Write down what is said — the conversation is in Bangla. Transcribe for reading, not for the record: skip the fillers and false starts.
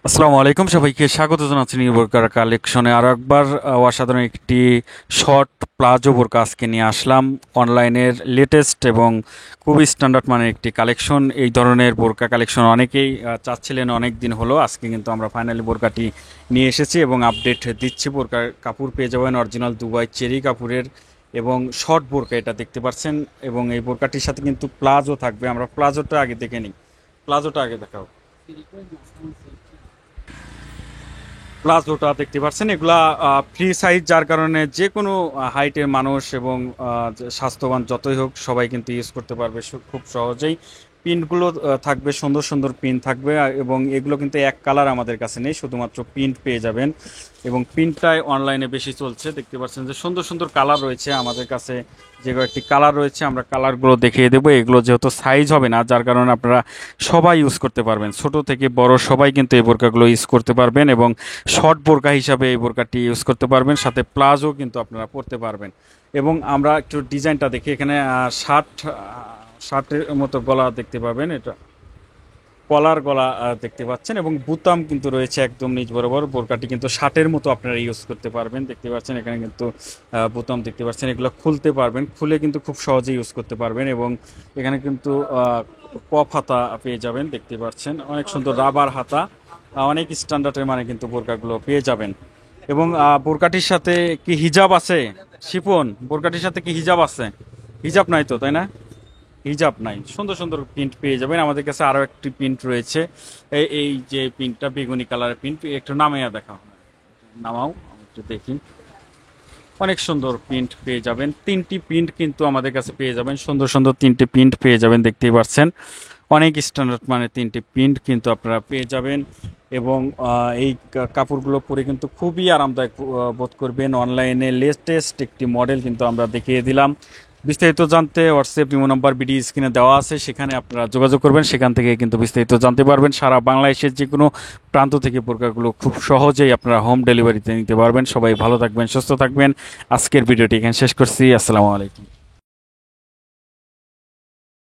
আসসালামু আলাইকুম, সবাইকে স্বাগত জানাচ্ছি নিউ বোরকার কালেকশনে আরও একবার। অসাধারণ একটি শর্ট প্লাজো বোরকা আজকে নিয়ে আসলাম। অনলাইনের লেটেস্ট এবং খুবই স্ট্যান্ডার্ড মানের একটি কালেকশন। এই ধরনের বোরকা কালেকশন অনেকেই চাচ্ছিলেন, অনেক দিন হলো। আজকে কিন্তু আমরা ফাইনালি বোরকাটি নিয়ে এসেছি এবং আপডেট দিচ্ছি। বোরকার কাপড় পেয়ে যাবেন অরিজিনাল দুবাই চেরি কাপড়ের এবং শর্ট বোরকা, এটা দেখতে পাচ্ছেন। এবং এই বোরকাটির সাথে কিন্তু প্লাজো থাকবে। আমরা প্লাজোটা আগে দেখে নিই, প্লাজোটা আগে দেখাও। প্লাজোটা দেখতে পাচ্ছেন, এগুলা ফ্রি সাইজ, যার কারণে যে কোনো হাইটের মানুষ এবং স্বাস্থ্যবান যতই হোক সবাই কিন্তু ইউজ করতে পারবে খুব সহজেই। প্রিন্টগুলো থাকবে সুন্দর সুন্দর প্রিন্ট থাকবে, এবং এগুলো কিন্তু এক কালার আমাদের কাছে নেই, শুধুমাত্র প্রিন্ট পেয়ে যাবেন। এবং প্রিন্টটাই অনলাইনে বেশি চলছে। দেখতে পাচ্ছেন যে সুন্দর সুন্দর কালার রয়েছে আমাদের কাছে। যে কয়েকটি কালার রয়েছে আমরা কালারগুলো দেখিয়ে দেবো। এগুলো যেহেতু সাইজ হবে না, যার কারণে আপনারা সবাই ইউজ করতে পারবেন, ছোট থেকে বড় সবাই কিন্তু এই বোরকাগুলো ইউজ করতে পারবেন। এবং শর্ট বোরকা হিসাবে এই বোরকাটি ইউজ করতে পারবেন, সাথে প্লাজো কিন্তু আপনারা পরতে পারবেন। এবং আমরা একটু ডিজাইনটা দেখি, এখানে শার্টের মতো গলা দেখতে পাবেন, এটা কলার গলা দেখতে পাচ্ছেন, এবং বুতাম কিন্তু রয়েছে একদম নিচ বরাবর। বোরকাটি কিন্তু শার্টের মতো আপনারা ইউজ করতে পারবেন। দেখতে পাচ্ছেন এখানে কিন্তু বুতাম দেখতে পাচ্ছেন, এগুলো খুলতে পারবেন, খুলে কিন্তু খুব সহজে ইউজ করতে পারবেন। এবং এখানে কিন্তু পপ হাতা পেয়ে যাবেন, দেখতে পাচ্ছেন অনেক সুন্দর রাবার হাতা। অনেক স্ট্যান্ডার্ডের মানে কিন্তু বোরকাগুলো পেয়ে যাবেন। এবং বোরকাটির সাথে কি হিজাব আছে? শিপন, বোরকাটির সাথে কি হিজাব আছে? হিজাব নাই তো, তাই না? হিজাব নাই। সুন্দর সুন্দর প্রিন্ট পেয়ে যাবেন। আমাদের কাছে আরও একটি প্রিন্ট রয়েছে, এই যে প্রিন্টটা বেগুনি কালারের প্রিন্ট, একটু নামাইয়া দেখাও, নামাও আমি একটু দেখি। অনেক সুন্দর প্রিন্ট পেয়ে যাবেন, তিনটি প্রিন্ট কিন্তু আমাদের কাছে পেয়ে যাবেন, সুন্দর সুন্দর তিনটি প্রিন্ট পেয়ে যাবেন। দেখতেই পাচ্ছেন অনেক স্ট্যান্ডার্ড মানে তিনটি প্রিন্ট কিন্তু আপনারা পেয়ে যাবেন। এবং এই কাপড়গুলো পরে কিন্তু খুবই আরামদায়ক বোধ করবেন। অনলাইনে লেটেস্ট একটি মডেল কিন্তু আমরা দেখিয়ে দিলাম। বিস্তারিত জানতে হোয়াটসঅ্যাপ ইমো নাম্বার ভিডিও স্ক্রিনে দেওয়া আছে, সেখানে আপনারা যোগাযোগ করবেন, সেখান থেকে কিন্তু বিস্তারিত জানতে পারবেন। সারা বাংলাদেশের যে কোনো প্রান্ত থেকে বোরকাগুলো খুব সহজেই আপনারা হোম ডেলিভারিতে নিতে পারবেন। সবাই ভালো থাকবেন, সুস্থ থাকবেন। আজকের ভিডিওটি এখানে শেষ করছি। আসসালামু আলাইকুম।